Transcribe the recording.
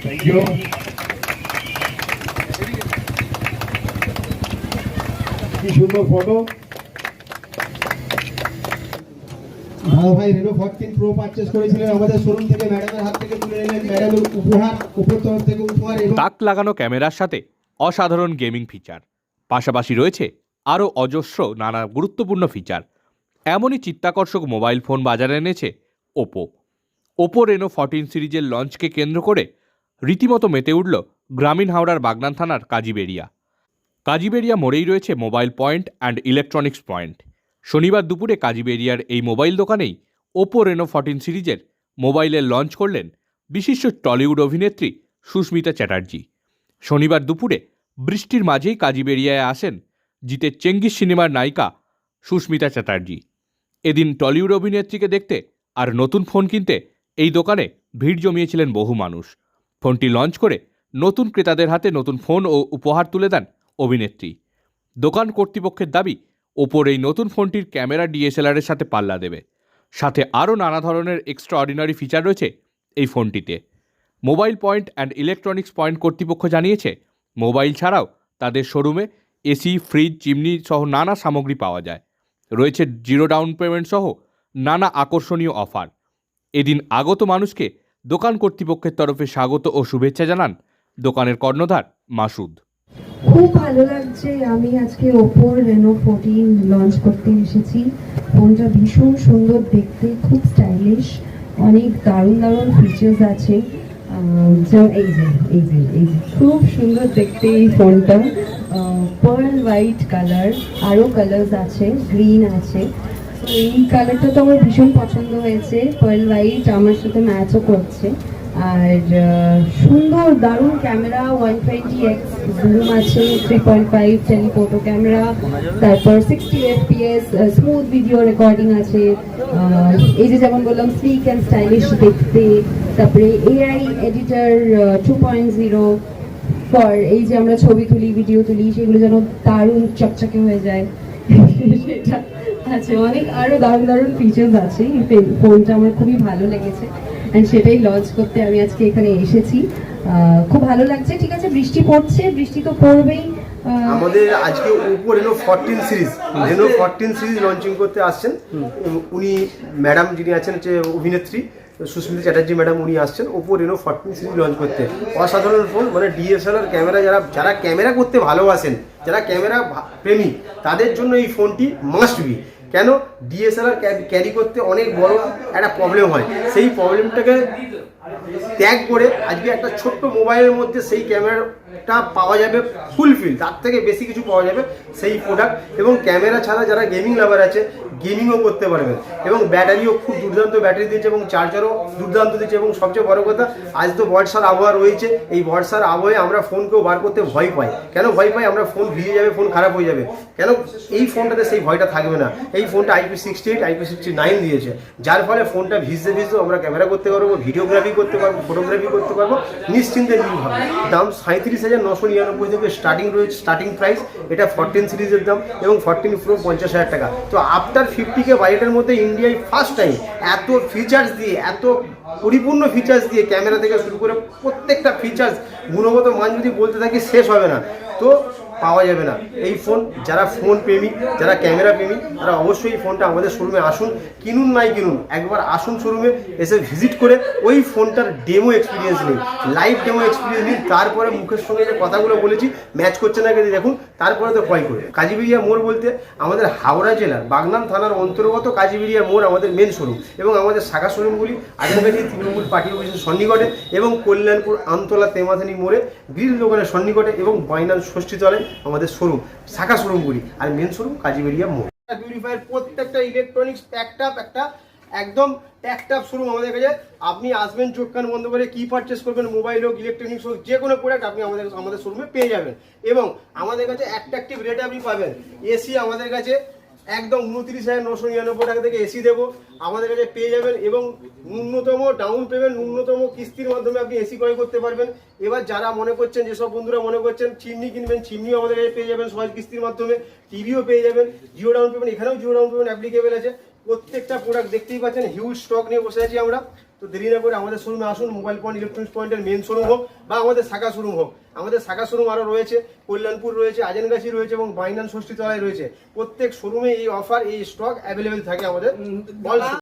Thank you. কি সুন্দর photo. দাদা ভাই রেনো 14 প্রো পারচেজ করেছিলেন আমাদের শোরুম থেকে, ম্যাডামের হাত থেকে তুলে নিলেন ম্যাডামের উপহার, উপর তরফ থেকে উপহার। এবং তাক লাগানো ক্যামেরার সাথে অসাধারণ গেমিং ফিচার, পাশাপাশি রয়েছে আরও অজস্র নানা গুরুত্বপূর্ণ ফিচার। এমনই চিত্তাকর্ষক মোবাইল ফোন বাজারে এনেছে ওপো। ওপো রেনো 14 সিরিজের লঞ্চকে কেন্দ্র করে রীতিমতো মেতে উঠল গ্রামীণ হাওড়ার বাগনান থানার কাজীবেড়িয়া। কাজীবেড়িয়া মোড়েই রয়েছে mobile point and electronics point. শনিবার দুপুরে কাজীবেড়িয়ার এই মোবাইল দোকানেই ওপো রেনো 14 সিরিজের মোবাইলের লঞ্চ করলেন বিশিষ্ট টলিউড অভিনেত্রী সুস্মিতা চ্যাটার্জি। শনিবার দুপুরে বৃষ্টির মাঝেই কাজীবেড়িয়ায় আসেন জিতের চেঙ্গিস সিনেমার নায়িকা সুস্মিতা চ্যাটার্জি। এদিন টলিউড অভিনেত্রীকে দেখতে আর নতুন ফোন কিনতে এই দোকানে ভিড় জমিয়েছিলেন বহু মানুষ। ফোনটি লঞ্চ করে নতুন ক্রেতাদের হাতে নতুন ফোন ও উপহার তুলে দেন অভিনেত্রী। দোকান কর্তৃপক্ষের দাবি, ওপোর এই নতুন ফোনটির ক্যামেরা ডিএসএলআরের সাথে পাল্লা দেবে, সাথে আরও নানা ধরনের এক্সট্রা অর্ডিনারি ফিচার রয়েছে এই ফোনটিতে। Mobile point and electronics point কর্তৃপক্ষ জানিয়েছে, মোবাইল ছাড়াও তাদের শোরুমে এসি, ফ্রিজ, চিমনি সহ নানা সামগ্রী পাওয়া যায়। রয়েছে জিরো ডাউন পেমেন্ট সহ নানা আকর্ষণীয় অফার। এদিন আগত মানুষকে দোকান কর্তৃপক্ষের তরফে স্বাগত ও শুভেচ্ছা জানান দোকানের কর্ণধার মাসুদ। খুব ভালো লাগছে, আমি আজকে ওপোর রেনো 14 লঞ্চ করতে এসেছি। ফোনটা ভীষণ সুন্দর দেখতে, খুব স্টাইলিশ, অনেক দারুণ দারুণ ফিচার্স আছে। এই যে খুব সুন্দর দেখতে এই ফোনটা, পার্ল হোয়াইট কালার, আরও কালার্স আছে, গ্রিন আছে। এই কালারটা তো আমার ভীষণ পছন্দ হয়েছে, পার্ল হোয়াইট আমার সাথে ম্যাচও করছে। আর সুন্দর দারুণ ক্যামেরা, 120x জুম আছে, 3.5 টেলিফোটো ক্যামেরা, তারপর 60 fps স্মুথ ভিডিও রেকর্ডিং আছে। এই যে যেমন বললাম স্লিক অ্যান্ড স্টাইলিশ দেখতে, তারপরে এআই এডিটর 2.0 ফর এই যে আমরা ছবি তুলি, ভিডিও তুলি, সেগুলো যেন দারুণ চকচকে হয়ে যায় সেটা আছে। অনেক আরো দারুণ দারুণ ফিচার্স আছে। এই ফোনটা আমার খুবই ভালো লেগেছে এন্ড সেটাই লঞ্চ করতে আমি আজকে এখানে এসেছি। খুব ভালো লাগছে। ঠিক আছে, বৃষ্টি পড়ছে, বৃষ্টি তো পড়বেই। আমাদের আজকে ওপো রেনো 14 সিরিজ লঞ্চিং করতে আসছেন। উনি ম্যাডাম যিনি আছেন যে অভিনেত্রী সুস্মিতা চ্যাটার্জি ম্যাডাম, উনি আসছেন ওপো রেনো 14 সিরিজ লঞ্চ করতে। অসাধারণ ফোন, মানে ডিএসএলআর ক্যামেরা, যারা ক্যামেরা করতে ভালোবাসেন, যারা ক্যামেরা প্রেমী, তাদের জন্য এই ফোনটি মাস্ট বি। কেন, ডিএসএলআর ক্যারি করতে অনেক বড় একটা প্রবলেম হয়, সেই প্রবলেমটাকে ত্যাগ করে আজকে একটা ছোট্ট মোবাইলের মধ্যে সেই ক্যামেরাটা পাওয়া যাবে ফুলফিল, তার থেকে বেশি কিছু পাওয়া যাবে সেই প্রোডাক্ট। এবং ক্যামেরা ছাড়া যারা গেমিং লাভার আছে, গেমিংও করতে পারবেন। এবং ব্যাটারিও খুব দুর্দান্ত ব্যাটারি দিচ্ছে এবং চার্জারও দুর্দান্ত দিচ্ছে। এবং সবচেয়ে বড় কথা, আজ তো বর্ষার আবহাওয়া রয়েছে, এই বর্ষার আবহাওয়ায় আমরা ফোনকেও বার করতে ভয় পাই। কেন ভয় পাই? আমরা ফোন ভিজে যাবে, ফোন খারাপ হয়ে যাবে। কেন, এই ফোনটাতে সেই ভয়টা থাকবে না। এই ফোনটা IP68 IP69 দিয়েছে, যার ফলে ফোনটা ভিজতে ভিজতেও আমরা ক্যামেরা করতে পারবো, ভিডিওগ্রাফি করতে পারবো, ফটোগ্রাফি করতে পারবো নিশ্চিন্তে নির্ভয়ে। দাম 37,999 থেকে স্টার্টিং রয়েছে, স্টার্টিং প্রাইস। এটা 14 সিরিজের দাম এবং 14 প্রো 50,000 টাকা। তো আফটার 50K বাজেটের মধ্যে ইন্ডিয়ায় ফার্স্ট টাইম এত ফিচার্স দিয়ে, এত পরিপূর্ণ ফিচার্স দিয়ে, ক্যামেরা থেকে শুরু করে প্রত্যেকটা ফিচার্স, গুণগত মান যদি বলতে থাকি শেষ হবে না। তো পাওয়া যাবে না এই ফোন। যারা ফোন প্রেমী, যারা ক্যামেরা প্রেমী, তারা অবশ্যই এই ফোনটা আমাদের শোরুমে আসুন। কিনুন নাই কিনুন, একবার আসুন শোরুমে, এসে ভিজিট করে ওই ফোনটার ডেমো এক্সপিরিয়েন্স নিন, লাইভ ডেমো এক্সপিরিয়েন্স নিন। তারপরে মুখের সঙ্গে যে কথাগুলো বলেছি ম্যাচ করছে না কিন্তু দেখুন, তারপরে তো ক্রয় করে। কাজীবেড়িয়া মোড় বলতে আমাদের হাওড়া জেলার বাগনান থানার অন্তর্গত কাজীবেড়িয়া মোড় আমাদের মেন শোরুম। এবং আমাদের শাখা শোরুমগুলি আজমগাছি তৃণমূল পার্টি অফিসের সন্নিকটে এবং কল্যাণপুর আমতলা তেমাথানি মোড়ে গ্রিল দোকানের সন্নিকটে এবং বাইনাল ষষ্ঠীতলায় আমাদের শোরুম, শাখা শোরুমগুলি। আর মেন শোরুম কাজীবেড়িয়া মোড়। পিউরিফায়ার প্রত্যেকটা ইলেকট্রনিক্স প্যাকটাপ, একদম প্যাকটাপ শোরুম আমাদের কাছে। আপনি আসবেন চোখ কান বন্ধ করে, কি পারচেস করবেন, মোবাইল হোক, ইলেকট্রনিক্স হোক, যে কোনো প্রোডাক্ট আপনি আমাদের শোরুমে পেয়ে যাবেন। এবং আমাদের কাছে অ্যাট্রাকটিভ রেটে আপনি পাবেন। এসি আমাদের কাছে একদম 29,999 টাকা থেকে এসি দেবো আমাদের কাছে পেয়ে যাবেন। এবং ন্যূনতম ডাউন পেমেন্ট, ন্যূনতম কিস্তির মাধ্যমে আপনি এসি ক্রয় করতে পারবেন। এবার যারা মনে করছেন, যেসব বন্ধুরা মনে করছেন চিমনি কিনবেন, চিমনিও আমাদের কাছে পেয়ে যাবেন সহজ কিস্তির মাধ্যমে। টিভিও পেয়ে যাবেন জিরো ডাউন পেমেন্ট, এখানেও জিরো ডাউন পেমেন্ট অ্যাপ্লিকেবল আছে। প্রত্যেকটা প্রোডাক্ট দেখতেই পাচ্ছেন, হিউজ স্টক নিয়ে বসে আছি আমরা। তো দেরি না করে আমাদের শোরুমে আসুন। মোবাইল পয়েন্ট ইলেকট্রনিক্স পয়েন্টের মেন শোরুম হোক বা আমাদের শাখা শোরুম হোক, আমাদের শাখা শোরুম আরও রয়েছে, কল্যাণপুর রয়েছে, আজেনগাছি রয়েছে এবং বাইনান ষষ্ঠীতলায় রয়েছে। প্রত্যেক শোরুমে এই অফার, এই স্টক অ্যাভেলেবেল থাকে আমাদের।